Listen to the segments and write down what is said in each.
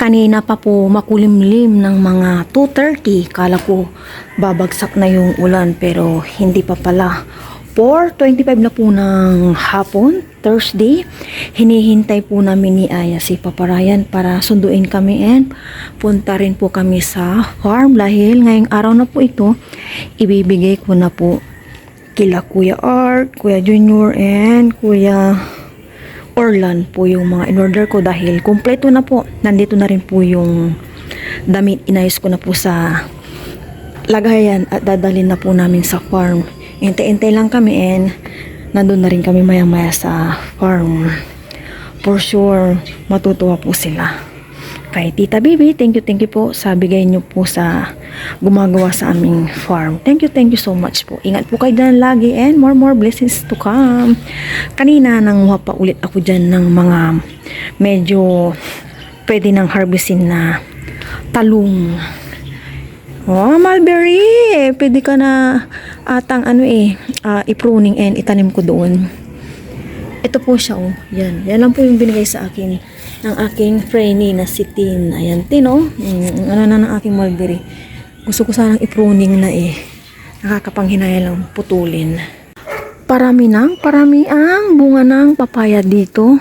Kanina pa po makulimlim ng mga 2:30. Kala ko babagsak na yung ulan pero hindi pa pala. 4:25 na po ng hapon, Thursday. Hinihintay po namin ni Aya si Papa Ryan para sunduin kami and punta rin po kami sa farm dahil ngayong araw na po ito ibibigay ko na po kila Kuya Art, Kuya Junior and Kuya Orlan po yung mga in-order ko dahil kumpleto na po. Nandito na rin po yung damit. Inayos ko na po sa lagayan at dadalhin na po namin sa farm. Hintay-hintay lang kami and nandun na rin kami maya-maya sa farm. For sure, matutuwa po sila. Kay Tita Bibi, thank you po sa bigay niyo po sa gumagawa sa aming farm. Thank you so much po. Ingat po kayo dyan lagi and more blessings to come. Kanina nanguha pa ulit ako dyan ng mga medyo pwede nang harvestin na talong. Oh, mulberry! Pwede ka na atang i-pruning and itanim ko doon. Ito po siya, oh. Yan lang po yung binigay sa akin ng aking friend na si Tin. Ayan, Tin, oh. Ano na ng aking mulberry. Gusto ko sanang i-pruning na nakakapanghinaya lang putulin. Parami ang bunga ng papaya dito.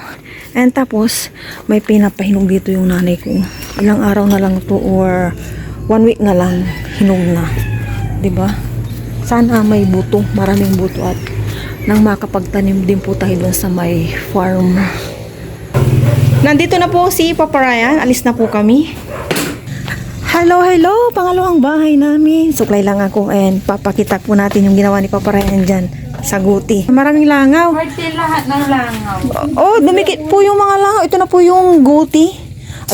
And tapos, may pinapahinog dito yung nanay ko. Ilang araw na lang to or 1 week na lang hinog na. 'Di ba? Sana may buto, maraming buto at nang makapagtanim din po tayo doon sa may farm. Nandito na po si Papa Ryan. Alis na po kami. Hello. Pangalawang bahay namin. Suklay lang ako and papakita po natin yung ginawa ni Papa Ryan dyan sa guti. Maraming langaw. Pwede lahat ng langaw. Oh, dumikit po yung mga langaw. Ito na po yung guti.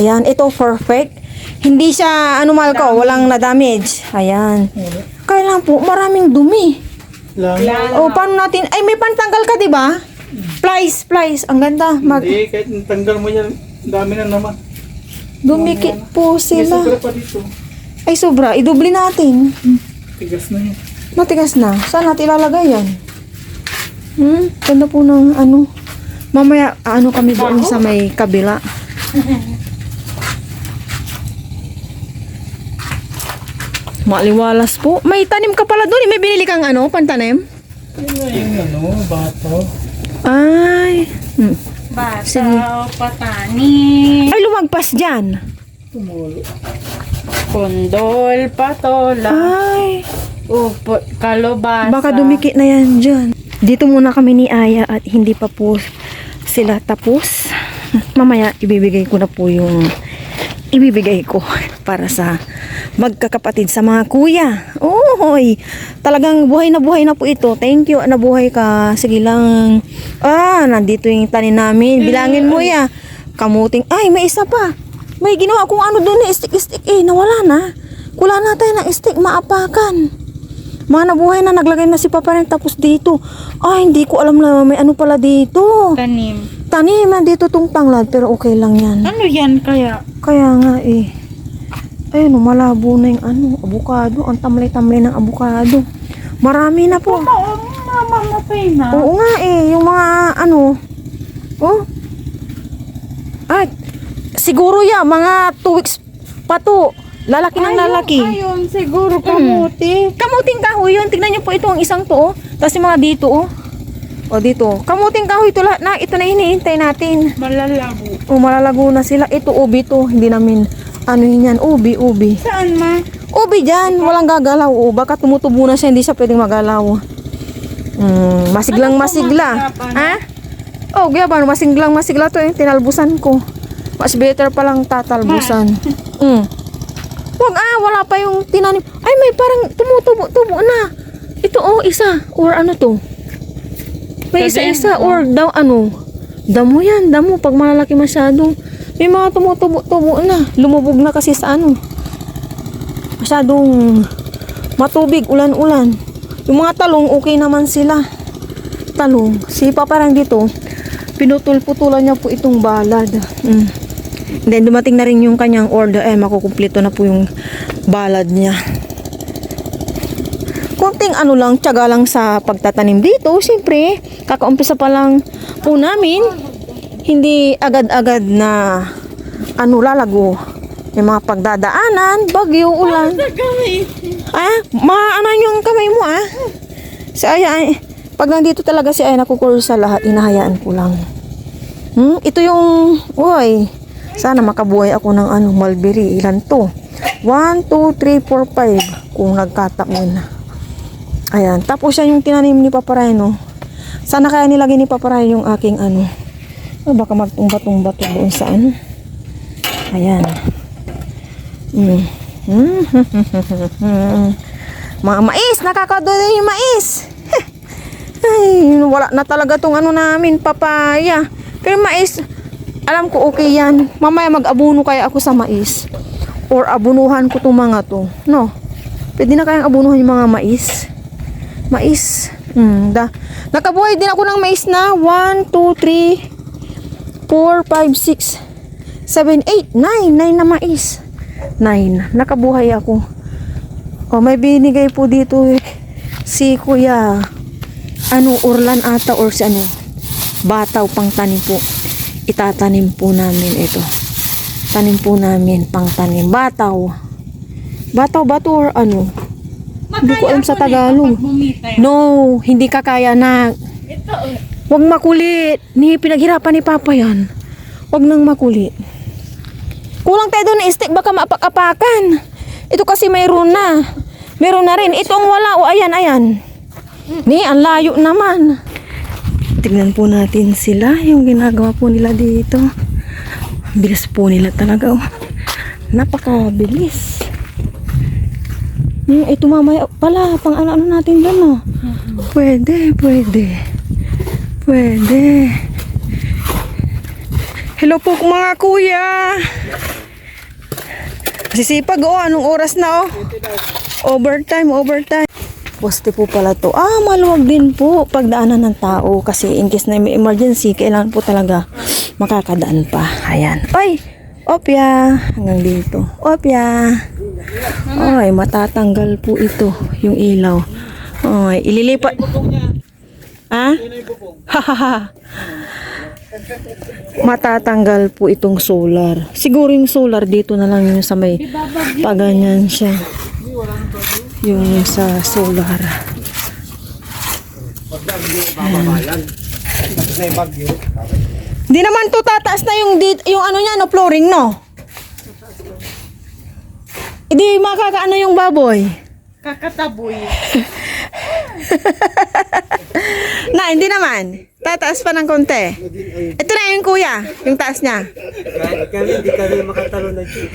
Ayan, ito perfect. Hindi siya walang na-damage. Ayan. Kaya lang po, maraming dumi. Langaw. Oh, paano natin? Ay, may pantanggal ka, di ba? Plies. Ang ganda. Hindi, kahit tanggal mo yan, dami na naman. Dumikit po May sila. sobra pa dito. Ay, sobra. Idubli natin. Tigas na yun. Matigas na. Saan natin ilalagay yan? Ganda po ng Mamaya, kami doon sa may kabila. Maliwalas po. May tanim ka pala doon. May binili kang pantanim? Yun nga yung bato. Ay. Bata, Sige. patani, Ay, lumagpas dyan. Tumulo. kondol, patola, Ay. upo, kalobasa. Baka dumikit na yan dyan. Dito muna kami ni Aya at hindi pa po sila tapos. Mamaya, ibibigay ko na po yung ibibigay ko para sa magkakapatid sa mga kuya. Oy, talagang buhay na po ito. Thank you, nabuhay ka. Sige lang. Nandito yung tanim namin. Bilangin mo ya. Kamuting. Ay, may isa pa. May ginawa kung doon na stick. Nawala na. Kula na tayo ng stick, maapakan. Mga nabuhay na, naglagay na si Papa rin. Tapos dito. Hindi ko alam na may pala dito. Tanim, nandito tong tanglad, pero okay lang yan. Ano yan kaya? Kaya nga ayun, malabo na yung abukado. Ang tamlay-tamlay ng abukado. Marami na po. Mamamatay na. Oo nga yung mga At siguro mga 2 weeks pa to. Lalaki ng lalaki. Ayun, siguro kamuti. Kamuting kahoy yun. Tignan niyo po ito ang isang to. Tapos yung mga dito dito. Kamuting kahoy ito lahat na. Ito na hinihintay natin. Malalago. Malalago na sila. Ito ubi to. Hindi namin yan. Ubi. Saan ma? Ubi dyan. Walang gagalaw. Baka tumutubo na siya. Hindi siya pwedeng magalaw. Masigla. Ha? Gaya masigla to tinalbusan ko. Mas better palang tatalbusan. Wala pa yung tinanim. Ay, may parang tumutubo na. Ito isa. Or to? May isa or damo yan. Damo pag malalaki masyado. May mga tumutubo na. Lumubog na kasi sa masyadong matubig, ulan-ulan. Yung mga talong, okay naman sila. Talong. Si Papa lang dito, pinutol-putulan niya po itong balad. Then dumating na rin yung kanyang order. Makukumpleto na po yung balad niya. Konting tiyaga lang sa pagtatanim dito. Siyempre, kakaumpisa pa lang po namin. Hindi agad-agad na lalago. Yung mga pagdadaanan, bagyo, ulan. Gamay. Maano yung kamay mo Si Aya ay, pag nandito talaga si Aya nakukurso sa lahat, inahayaan ko lang. Ito yung, sana makabuhay ako ng mulberry. Ilan to? 1, 2, 3, 4, 5. Kung nagkataon. Ayan. Tapos yan yung tinanim ni Papa Ryan, Sana kaya nilagay ni Papa Ryan yung aking baka magtumba-tumba to doon sa Ayan. Mga mais, nakakadoy yung mais. Ay, wala na talaga tong namin, papaya. Pero mais, alam ko okay yan. Mamaya mag-abuno kaya ako sa mais. Or abunuhan ko tong mga to. No? Pwede na kayang abunuhan yung mga mais. Mais. Nakabuhay din ako ng mais na 1, 2, 3, 4, 5, 6, 7, 8, 9. 9 na mais. 9. Nakabuhay ako. May binigay po dito si Kuya Urlan ata or si Bataw pang tanim po. Itatanim po namin ito. Tanim po namin pang tanim. Bataw. Bataw ba to or Hindi ko alam sa Tagalog. No, hindi kakaya na. Ito, Huwag makulit. Pinaghirapan ni Papa yan. Huwag nang makulit. Kulang tayo doon na stick, baka maapak-apakan. Ito kasi mayroon na. Meron na rin. Ito ang wala. Ayan. Ang layo naman. Tignan po natin sila. Yung ginagawa po nila dito. Bilis po nila talaga. Napakabilis. Ito mamaya pala. Pang ano natin doon. Pwede. Hello po mga kuya. Sisipag anong oras na Overtime. Poste po pala to. Maluwag din po pagdaanan ng tao kasi in case na may emergency, kailangan po talaga makakadaan pa. Ayan. Opya. Hanggang dito. Opya. Matatanggal po ito yung ilaw. Ililipat. Matatanggal po itong solar. Siguro yung solar dito na lang yung sa may paganyan siya. Yung sa solar. Di naman to tataas na yung niya flooring Hindi makakaano yung baboy. kakataboy. Hindi naman. Tataas pa ng konti. Ito na yung kuya. Yung taas niya. Hindi kami makatalo na dito.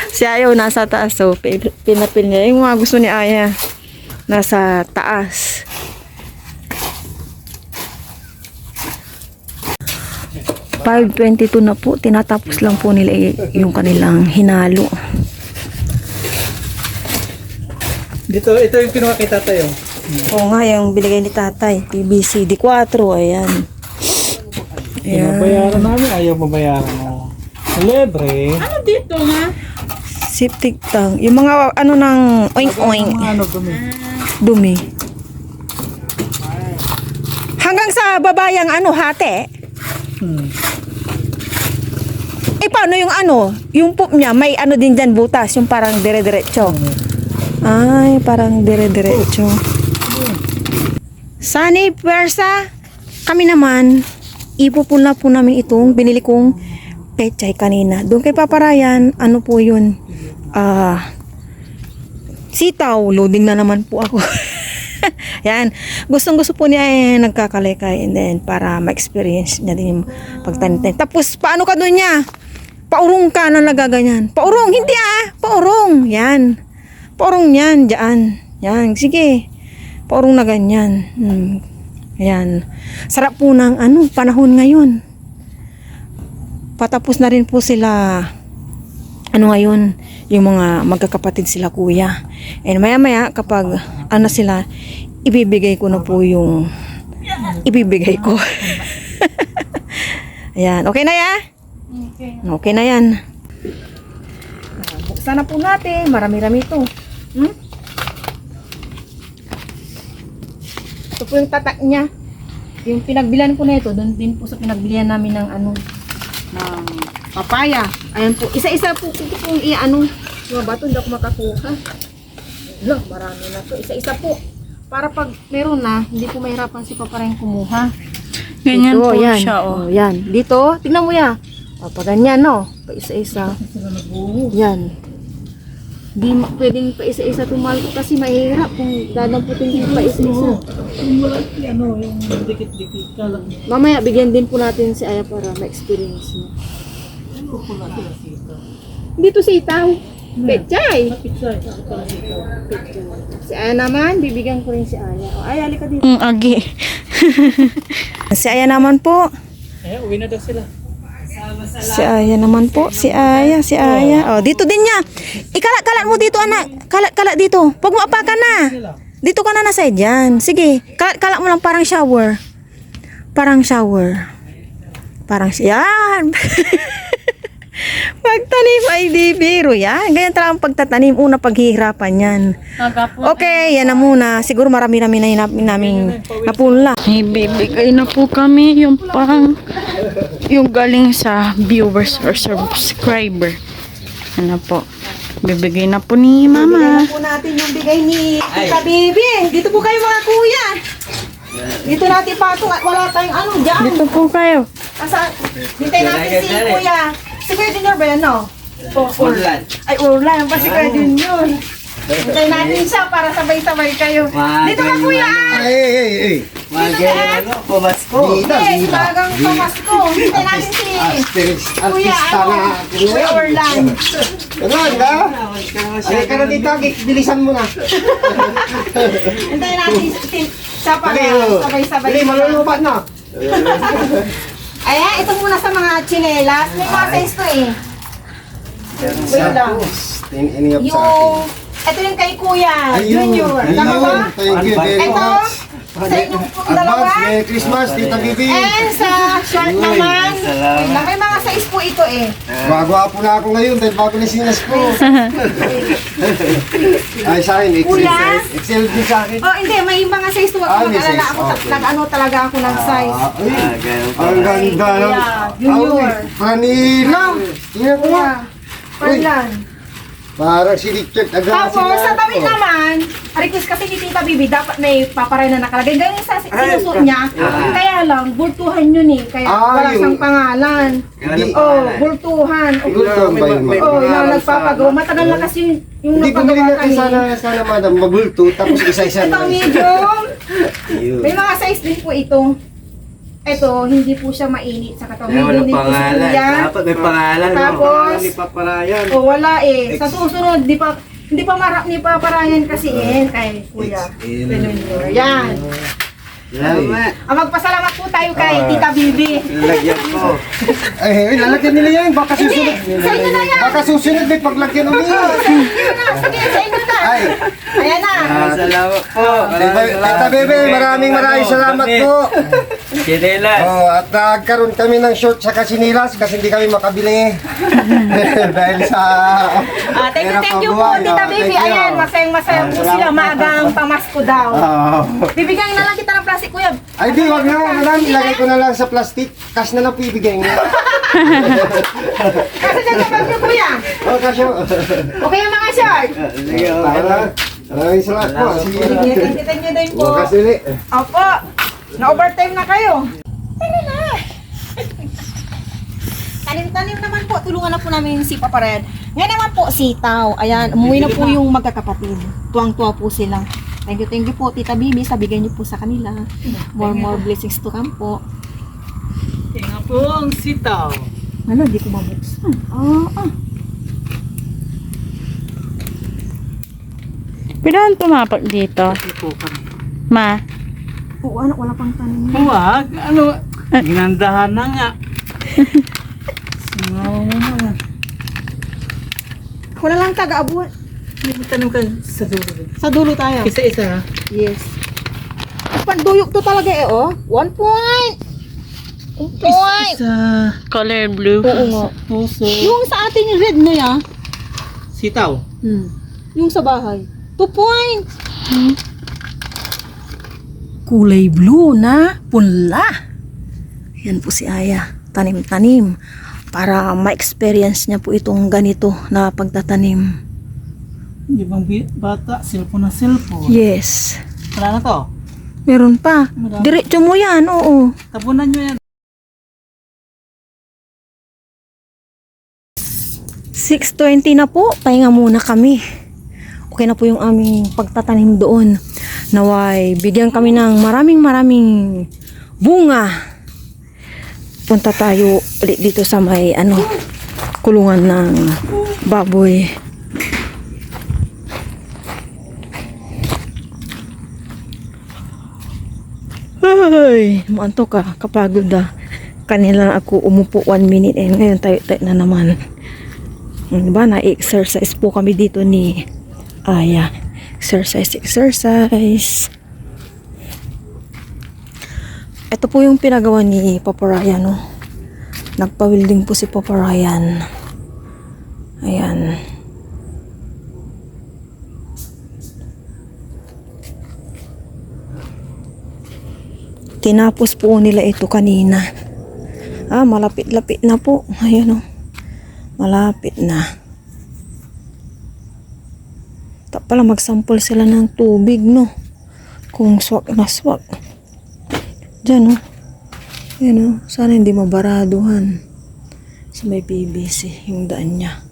Si Ayaw nasa taas. So, pinapil niya. Yung mga gusto ni Aya. Nasa taas. $5.22 na po. Tinatapos lang po nila yung kanilang hinalo. Ito yung pinakakita tayo. Oo nga, yung binigay ni tatay. PVC D4. Ayan. Bayaran namin, ayaw mabayaran mo. Libre. Ano dito Septic tank. Yung mga ng oink-oink. Dumi. Dumi. Hanggang sa babayang hate. Paano yung yung poop niya, may din dyan butas, yung parang dire-diretso. Ay, parang dire-diretso. Sani, persa, kami naman, ipupul na po namin itong binili kong pechay kanina. Doon kay Papa Ryan, po yun? Sitaw, loading na naman po ako. Yan. Gustong-gusto po niya nagkakalekay and then para ma-experience niya din yung pagtanim. Tapos, paano ka doon niya? Paurong ka na nagaganyan. Paurong, hindi paurong. Yan. Paurong yan, dyan. Yan, sige. Paurong na ganyan. Yan. Sarap po ng panahon ngayon. Patapos na rin po sila ngayon, yung mga magkakapatid sila kuya. And maya-maya kapag sila, ibibigay ko na po yung ibibigay ko. Ayan. Okay na ya? Okay na yan. Buksan na po natin. Marami-rami ito. Ito po yung tatak niya. Yung pinagbilian ko na ito, doon din po sa pinagbilian namin ng ano, ng papaya. Ayan po, isa-isa po ito pong i-ano. Mga bato, hindi ako makakuha. Wala, marami na to. Isa-isa po. Para pag meron na, hindi po mahirapan si Papa rin kumuha. Ganyan Dito, po yan. siya, oh. Yan. Dito, tignan mo yan. O, pag ganyan, no? Pa isa-isa. Yan. Di pwedeng pa isa-isa tumal kasi mahirap kung dadamputin din pa isa-isa. Yung dikit-dikit ka lang. Mamaya, bigyan din po natin si Aya para ma-experience mo. Dito sitaw. Pechay. Si Aya naman, bibigyan ko rin si Aya. O, Aya, halika dito. Agi. Si Aya naman po. Eh, uwi na daw sila. Si Aya naman po. Si Aya. Oh, dito din niya. Ikalat-kalat mo dito, anak. Kalat-kalat dito. Huwag mo apakan na. Dito ka na nasa dyan. Sige. Kalat-kalat mo lang parang shower. Parang shower. Yan. Pagtanim ay di biro yan. Ganyan talagang pagtatanim. Una paghihirapan yan. Okay, yan na muna. Siguro marami-rami na namin napunla. May bibigay na po kami yung galing sa viewers or subscriber. Ano po? Bibigay na po ni Mama. Bigay na po natin yung bigay ni Tita Bibi. Dito po kayo mga kuya. Dito natin patong at wala tayong ano dyan. Dito po kayo. Hintay natin si Kuya. Si Kuya Junior ba yan, no? Urlan. Ay, Urlan. Pa si Kuya Junior. Hintay natin siya para sabay-sabay kayo. Dito ka, Kuya. Hey. Pumasko. Yes, bagang pamasko. Hintay natin si Kuya, Kuya Urlan. Ganun ka? Ay, ka na dito, bilisan mo na. Hintay natin siya para sabay-sabay. Dali, malulupat na. Ayan, ito muna sa mga tsinelas. May mga size to eh. Wait lang. Iningap sa akin. Yung, ito yung kay Kuya Junior. Tama ba? Thank you very Ito, much. sa inyong pong dalawa. Advance, Merry Christmas, Tita Bibi. And sa short naman. Wait lang, may mga size po ito eh. Gagawa po na ako ngayon dahil bago na sinas ko. Ay, sa akin, XL Kuya? size. XL din sa akin. Oh, hindi, may mga size to. Ah, Huwag may mag-alala size. ako. Okay. Nag-ano talaga ako ng size. Ang ganda. Yeah, Junior. Manila. Tingnan ko nga. Kuya, Perlan. Parang si Richard Tapos, sa tawid naman, request kasi ni Tita Bibi, dapat may paparay na nakalagay. Ganyan sa sinusuot niya, kaya lang, bultuhan yun eh. Kaya wala yung- siyang pangalan. Hindi. Oh, bultuhan. Bultuhan ba yun, ma'am? Oh, yung nagpapagawa. Matagal na kasi yung Hindi, bumili nagpagawa natin kami. sana madam, mabulto, tapos isa-isa Ito medium. May mga size din po ito. Ito, hindi po siya mainit sa katawan. Medium din po si Kuya. Dapat may pangalan. Tapos, Ni Paparayan. oh, wala eh. Sa susunod, di pa parayan kasi kay Kuya. Junior. Yan. Salamat. Magpasalamat po tayo kay Tita Bibi. Nalagyan ko. Ay, lalagyan nila yan, baka susunod. Sa inyo na yan. Baka susunod may paglagyan ulit. Sige, sa inyo na. Ay, Ayan na. Salamat po. Tita Bebe, maraming salamat po. Chinelas. Oh, at nagkaroon kami ng short sa kasinilas kasi hindi kami makabili. Dahil sa Thank you po, Tita Bibi. Ayan, masayang-masayang po sila. Maagang pamasko daw. Bibigyan na lang kita ng plastic, Kuya. Ay, di, wag na, madam. Ilagay ko na lang sa plastic. Cash na lang po ibigay niya. Kasi dyan sa bag niyo, Kuya. Oh, kasyo. Okay yung mga short. Sige, okay lang. Maraming salamat po. Sige. Thank you din po. Bukas ulit. Opo. Na-overtime na kayo. Tara na. Tanim-tanim naman po. Tulungan na po namin si Papa Red. Ngayon naman po, sitaw. Ayan, umuwi na po yung magkakapatid. Tuwang-tuwa po sila. Thank you po, Tita Bibi. Sabigay niyo po sa kanila. More blessings to come po. Tingnan po ang sitaw. Ano, di ko mabuksan. Pwede tumapag dito. Ito kami. Ma. Oo, anak, wala pang tanim. Huwag. Ano? Ginandahan na nga. Singaw mo na. Wala lang taga-abuan. Hindi mo tanong ka sa dulo. Sa dulo tayo. Isa-isa ha? Yes. Panduyok to talaga eh, oh. 1 point. 1 point. Isa. Color blue. Oo nga. Puso. Yung sa atin yung red na ya. kulay blue na punla. Yan po si Aya, tanim-tanim. Para ma-experience niya po itong ganito na pagtatanim. Di bang bata, cellphone na cellphone. Yes. Wala na to. Meron pa. Diretso mo yan, oo. Tapunan nyo yan. 6:20 na po, pahinga muna kami. Okay na po yung aming pagtatanim doon. Naway, bigyan kami ng maraming bunga. Punta tayo ulit dito sa may kulungan ng baboy. Ay, maantok ka, kapagod kanila ako umupo 1 minute ngayon tayo na naman. Diba, na-exercise po kami dito ni Aya. Exercise. Ito po yung pinagawa ni Papa Ryan, no? Nagpa-welding po si Papa Ryan. Ayan. Tinapos po nila ito kanina. Malapit-lapit na po. Ayan, no? Malapit na. Pala magsample sila ng tubig, no? Kung swak na swak. Diyan, no? Ayan, no? Sana hindi mabaraduhan. Sa may PVC, yung daan niya.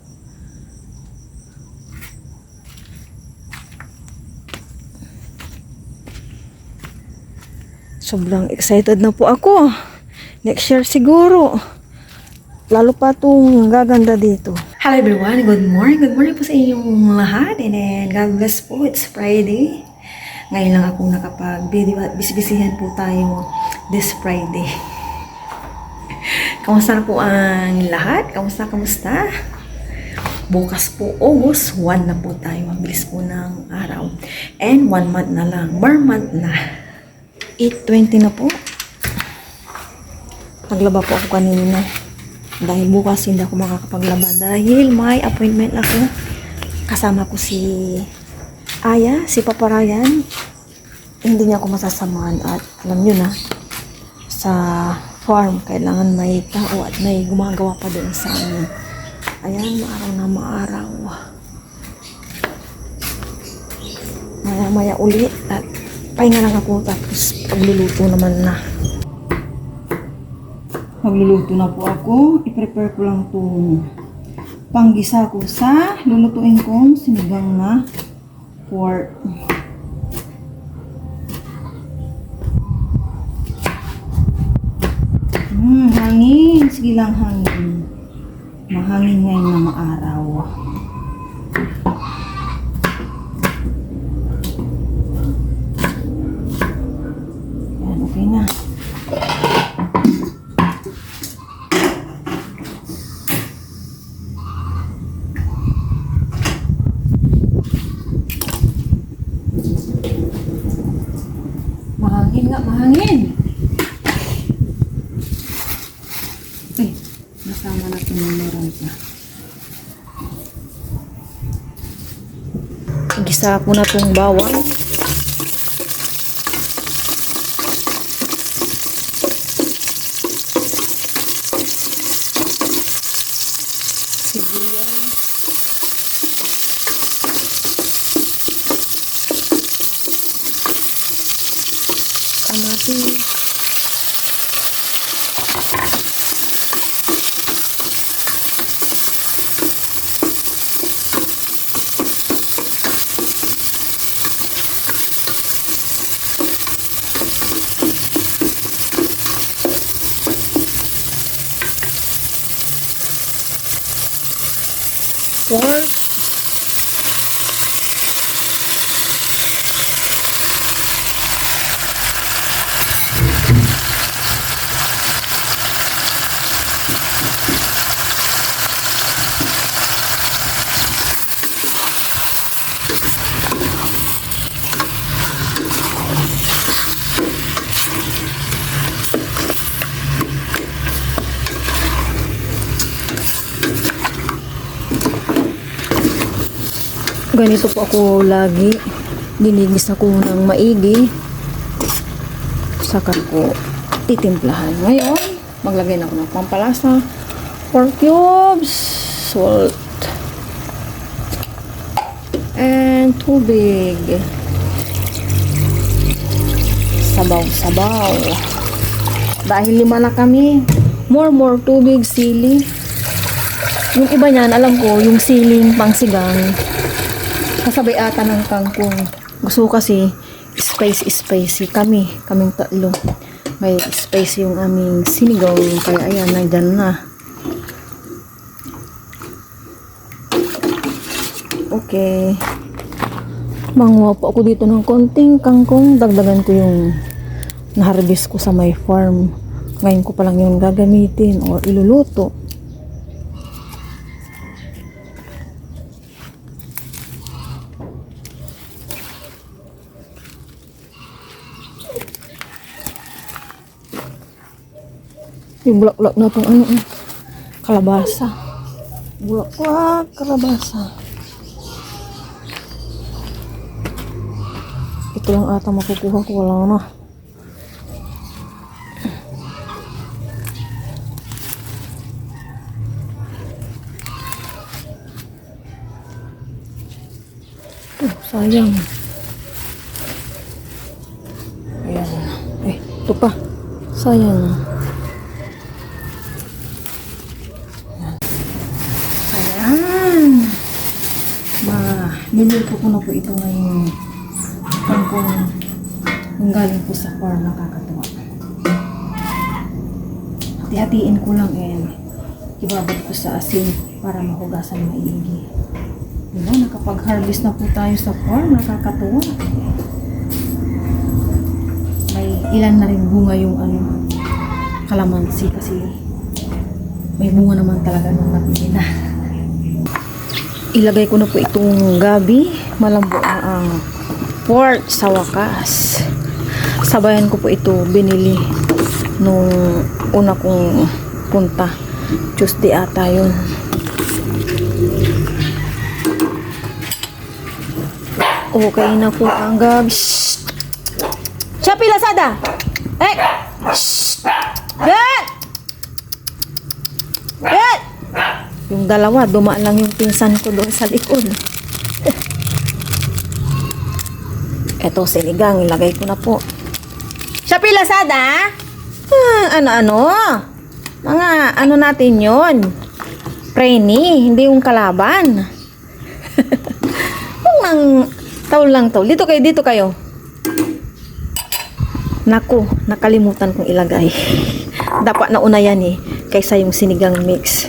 Sobrang excited na po ako. Next year siguro. Lalo pa itong gaganda dito. Hello everyone, good morning. Good morning po sa inyong lahat. And then, God bless po, it's Friday. Ngayon lang ako nakapag-video at bisibisihan po tayo this Friday. Kamusta na po ang lahat? Kamusta? Bukas po, August 1 na po tayo. Mabilis po ng araw. And 1 month na lang. Bar month na. 8:20 na po. Naglaba po ako kanina. Dahil bukas hindi ako makakapaglaba dahil may appointment ako. Kasama ko si Aya, si Papa Ryan. Hindi niya ako masasamahan at alam nyo na, sa farm kailangan may tao at may gumagawa pa doon sa amin. Ayan, maaraw na maaraw. Maya ulit at pahinga lang ako tapos pagluluto naman na. Magluluto na po ako. I-prepare ko lang itong panggisa ko sa lulutuin kong sinigang na pork. Hangin. Sige lang hangin. Mahangin ngayon na maaraw. Yan, okay na. Mahangin. Nasama natin yung meron na. Gisa ko na itong bawang. Sibuyas. Kamatis. Pork. Ganito po ako lagi. Dininis ako ng maigi. saka ko titimplahan. Ngayon, maglagay na ako ng pampalasa, 4 cubes, salt, and tubig. Sabaw-sabaw. Dahil 5 na kami, more tubig, sili. Yung iba niyan, alam ko, yung siling pangsigang, kasabay ata ng kangkong. Gusto ko kasi spicy kaming tatlo. May spicy yung aming sinigaw, kaya ayan, nandyan na. Okay. Manguha po ako dito ng konting kangkong. Dagdagan ko yung na-harvest ko sa my farm. Ngayon ko pa lang yung gagamitin o iluluto. Yung bulaklak na itong ano, kalabasa. Bulaklak, kalabasa. Ito lang ata makukuha ko, wala na. Sayang. Ayan. Ito pa. Sayang. Ayan. Niluto ko na po ito ngayong kangkong yung galing po sa farm, nakakatuwa. Hati-hatiin ko lang and ibabad ko sa asin para mahugasan maigi. Diba, nakapag-harvest na po tayo sa farm, nakakatuwa. May ilan na rin bunga yung kalamansi kasi may bunga naman talaga nung napili na. Ilagay ko na po itong gabi, malambo na ang pork sa wakas. Sabayan ko po ito, binili nung una kong punta. Tuesday ata yun. Okay na po ang gabi. Shopee Lazada! Eh! Get! Get! Yung dalawa, dumaan lang yung pinsan ko doon sa likod. Eto, sinigang, ilagay ko na po. Shopee Lazada? Ano-ano? Mga ano natin yon? Preni, hindi yung kalaban. Kung nang taon lang to. Dito kayo. Naku, nakalimutan kong ilagay. Dapat na una yan kaysa yung sinigang mix.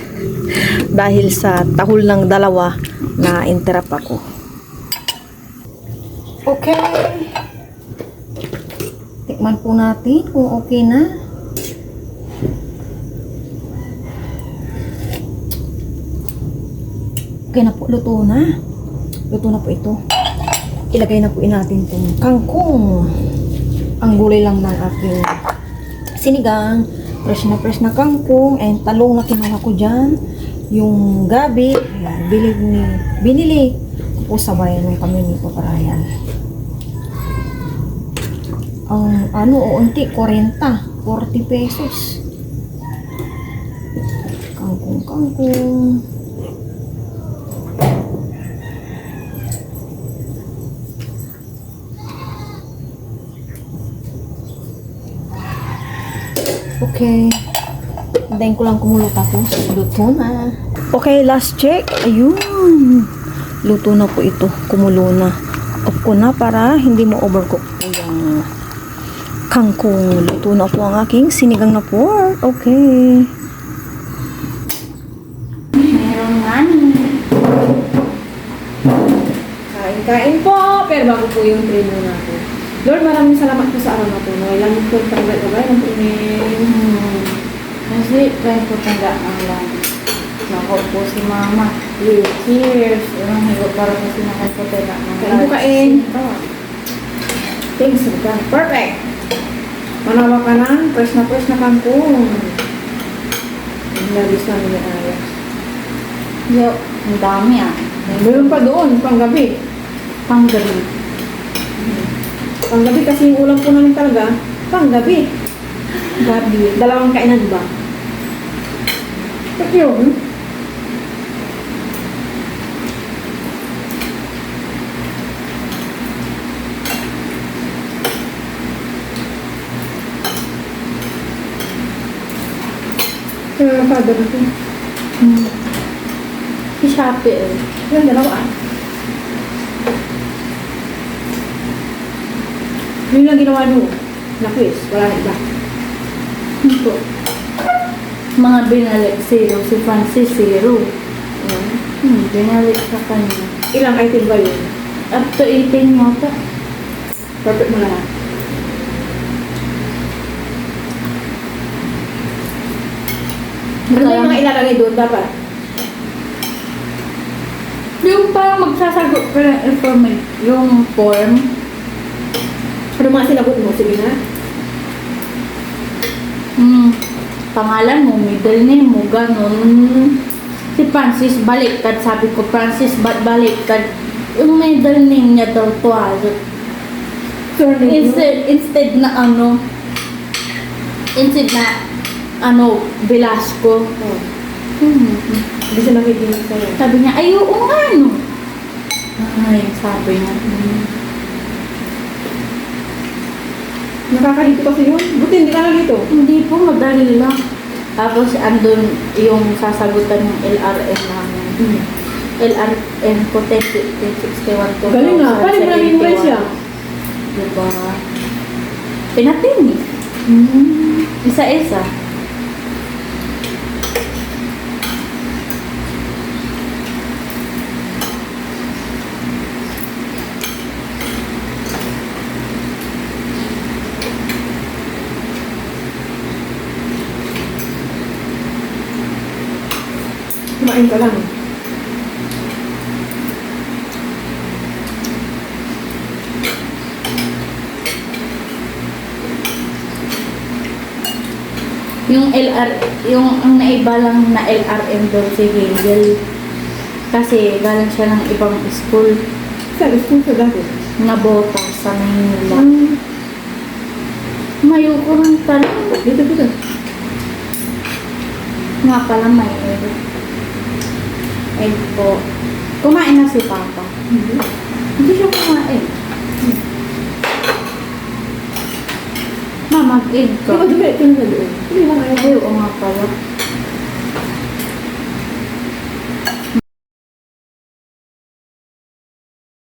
Dahil sa tahol ng dalawa na interrupt ako. Okay. Tikman po natin kung okay na. Okay na po, luto na. Luto na po ito. Ilagay na po natin itong kangkong. Ang gulay lang ng aking sinigang. Fresh na kangkong. And talong na kinuha ko dyan. Yung gabi. Binili ko po sa bayan ng kami ni Paparayan. Ang unti, 40 pesos. Kangkong. Okay. Hintayin ko lang kumulo tapos luto na. Okay, last check. Ayun. Luto na po ito. Kumulo na. Off ko na para hindi mo overcook po yung kangkong. Luto na po ang aking sinigang na pork. Okay. Meron nga Kain po. Pero bago po yung tray mo natin. Lord, maraming salamat po sa araw na po. Langit po yung tagay ng ining. kasi try ko tanda ang lang. Nako po si mama. Cheers! Ang higo para po sinakal ko tanda. Kain po kain. Thanks, God. Perfect. Manawa ka na. Fresh na kangkong. Nabis na nila ayos. Yo, ang dami Meron pa doon, panggabi. Panggabi. Panggabi kasi yung ulam po namin talaga, Pang gabi. Gabi. Dalawang kainan ba? Ba't yun? Kaya father ko. Si Shopee eh. Yung dalawa. Yun lang ginawa nyo. Na quiz. Wala na iba. Ito. Mga binalik zero. Si Francis zero. Binalik sa kanya. Ilang item ba yun? Up to 18 yata. Perfect mo lahat. Ano yung mga ilalagay doon dapat? Yung parang magsasagot ka ng information. Yung form. Ano mga sinagot mo? Sige na. Pangalan mo, middle name mo, ganun. Si Francis baliktad. Sabi ko, Francis, ba't baliktad? Yung middle name niya daw to Surname mo? Instead na Velasco. Oh. Hmm. Hindi siya nakikinig sa'yo. Sabi niya, ay, oo nga, no. Ay, sabi niya. Nakakahito kasi yun. Buti hindi ka nalito. Hindi po, madali lang. Tapos, andun yung sasagutan ng LRM namin. LRM ko, 1061 ko. Galing na. Paano mo nag-memorize siya? Diba? Pinatin eh. Isa-isa. Kumain ka lang. Yung ang naiba lang na LRM doon si Hazel. Kasi galing siya ng ibang school. Sa school sa dati. Nabota sa Manila. Mayo ko ng talong. Dito. Nga pala may egg. Egg po. Kumain na si Papa. Hindi siya kumain. Ma, mag-egg ka. Di ba dumiretso na sa doon? Hindi lang ayaw. Ay, oo nga pala.